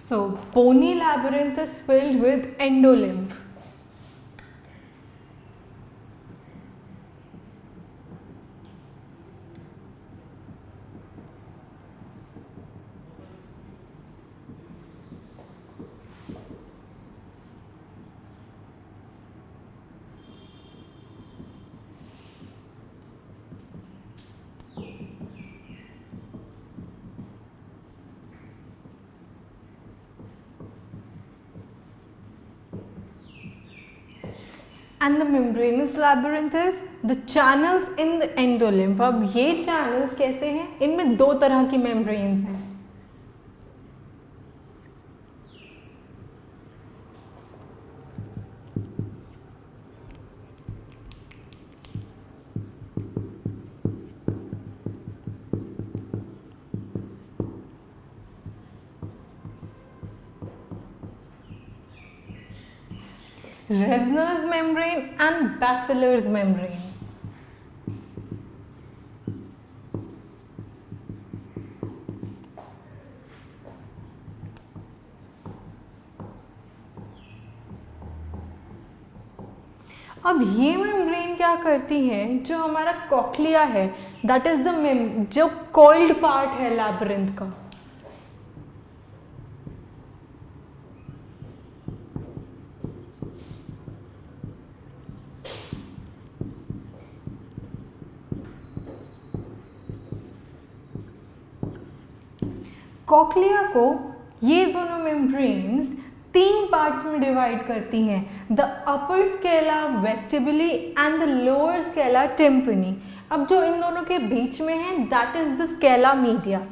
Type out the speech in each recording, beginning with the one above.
So, bony labyrinth is filled with endolymph. And the membranous labyrinth is the channels in the endolymph. अब ये channels कैसे हैं? इनमें दो तरह की membranes हैं. Reznor's membrane and Bacillus membrane. अब ये मेम्ब्रेन क्या करती है, जो हमारा कॉक्लिया है, दैट इज द जो कॉइल्ड पार्ट है लैबिरिंथ का, कॉक्लिया को ये दोनों मेम्ब्रेन्स तीन पार्ट्स में डिवाइड करती हैं, the upper scala vestibuli and the lower scala tympani. अब जो इन दोनों के बीच में है that is the scala media.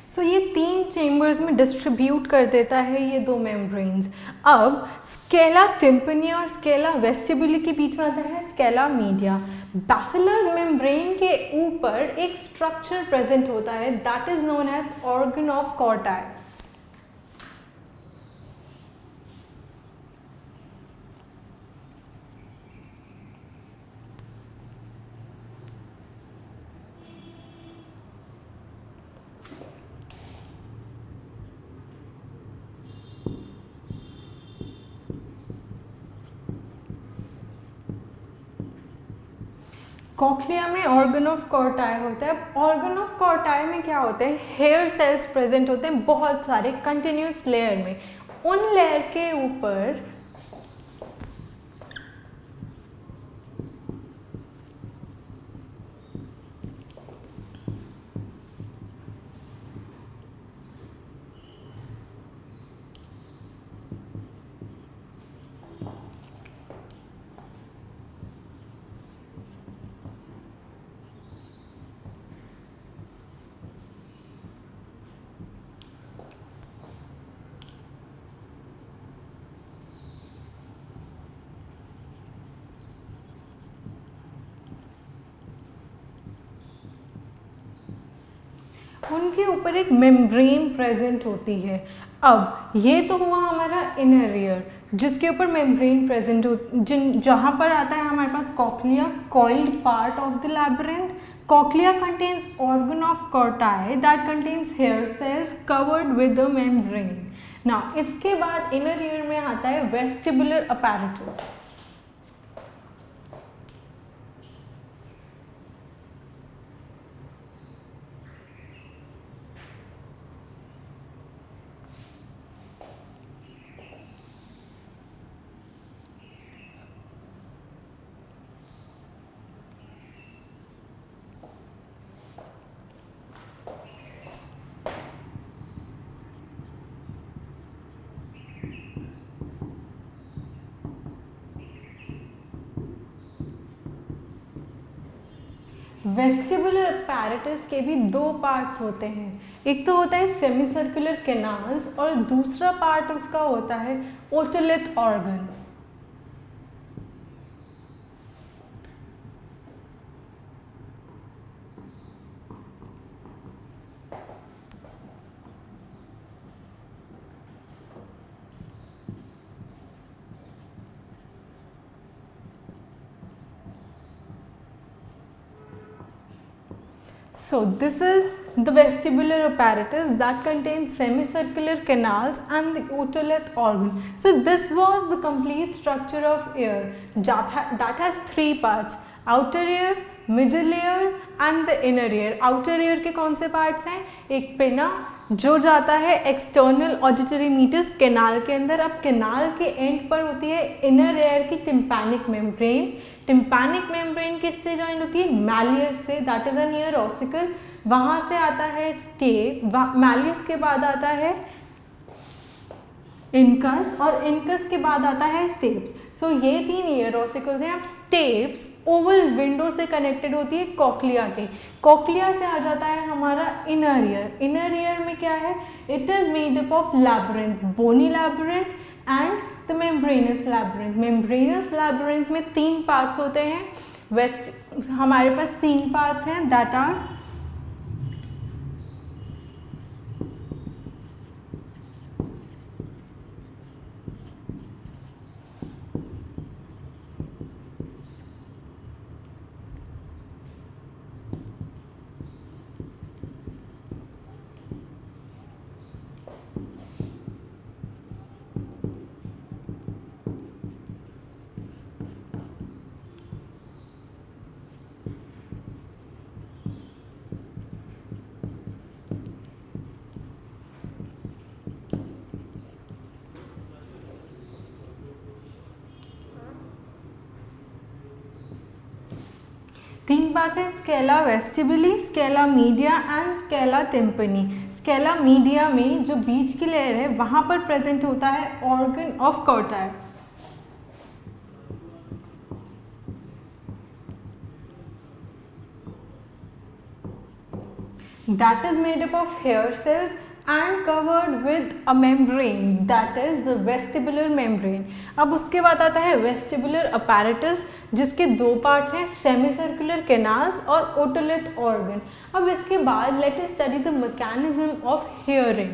So ये तीन चेम्बर्स में डिस्ट्रीब्यूट कर देता है ये दो मेम्ब्रेन्स. अब स्केला टिम्पनी और स्केला वेस्टिबुली के बीच में आता है स्केला मीडिया. बैसिलस मेम्ब्रेन के ऊपर एक स्ट्रक्चर प्रेजेंट होता है that is known as organ of Corti. Cochlea में ऑर्गन ऑफ कॉर्टाई होता है. ऑर्गन ऑफ कॉर्टाई में क्या होते हैं, हेयर सेल्स प्रेजेंट होते हैं बहुत सारे कंटिन्यूस लेयर में. उन लेयर के ऊपर उनके ऊपर एक मेम्ब्रेन प्रेजेंट होती है. अब ये तो हुआ हमारा इनर ईयर जिसके ऊपर मेम्ब्रेन प्रेजेंट हो, जहाँ पर आता है हमारे पास cochlea, coiled part of the labyrinth. Cochlea contains organ of Corti that contains hair cells covered with the membrane. Now इसके बाद इनर ईयर में आता है वेस्टिबुलर अपैरेटस. वेस्टिबुलर अपैरेटस के भी दो पार्ट्स होते हैं, एक तो होता है सेमी सर्कुलर कैनाल्स और दूसरा पार्ट उसका होता है otolith organ. So this is the vestibular apparatus that contains semicircular canals and the otolith organ. So this was the complete structure of ear that has three parts: outer ear, middle ear and the inner ear. Outer ear के कौन से parts हैं? एक पिना जो जाता है external auditory metres canal के अंदर। अब कैनाल के एंड पर होती है इनर एयर की टिम्पैनिक मेम्ब्रेन। टिम्पैनिक मेम्ब्रेन किससे ज्वाइन होती है? मैलियस से, that is an year ossicle. वहां से आता है स्टेप, मैलियस के बाद आता है इनकस और इनकस के बाद आता है स्टेप्स। सो ये तीन ईयर ऑसिकल्स हैं। अब स्टेप्स ओवल विंडो से कनेक्टेड होती है कॉक्लिया के। कॉक्लिया से आ जाता है हमारा इनर ईयर। इनर ईयर में क्या है? It is made up of labyrinth, bony labyrinth and the membranous labyrinth. Membranous labyrinth में तीन पार्ट्स होते हैं। हमारे पास तीन पार्ट्स हैं दैट आर तीन बात है scala vestibuli, scala media and scala tympani. Scala media में जो बीच की लेयर है वहां पर प्रेजेंट होता है organ of Corti. That is made up of hair cells and covered with a membrane that is the vestibular membrane। अब उसके बाद आता है vestibular apparatus जिसके दो पार्ट्स हैं semicircular canals और otolith organ। अब इसके बाद let us study the mechanism of hearing।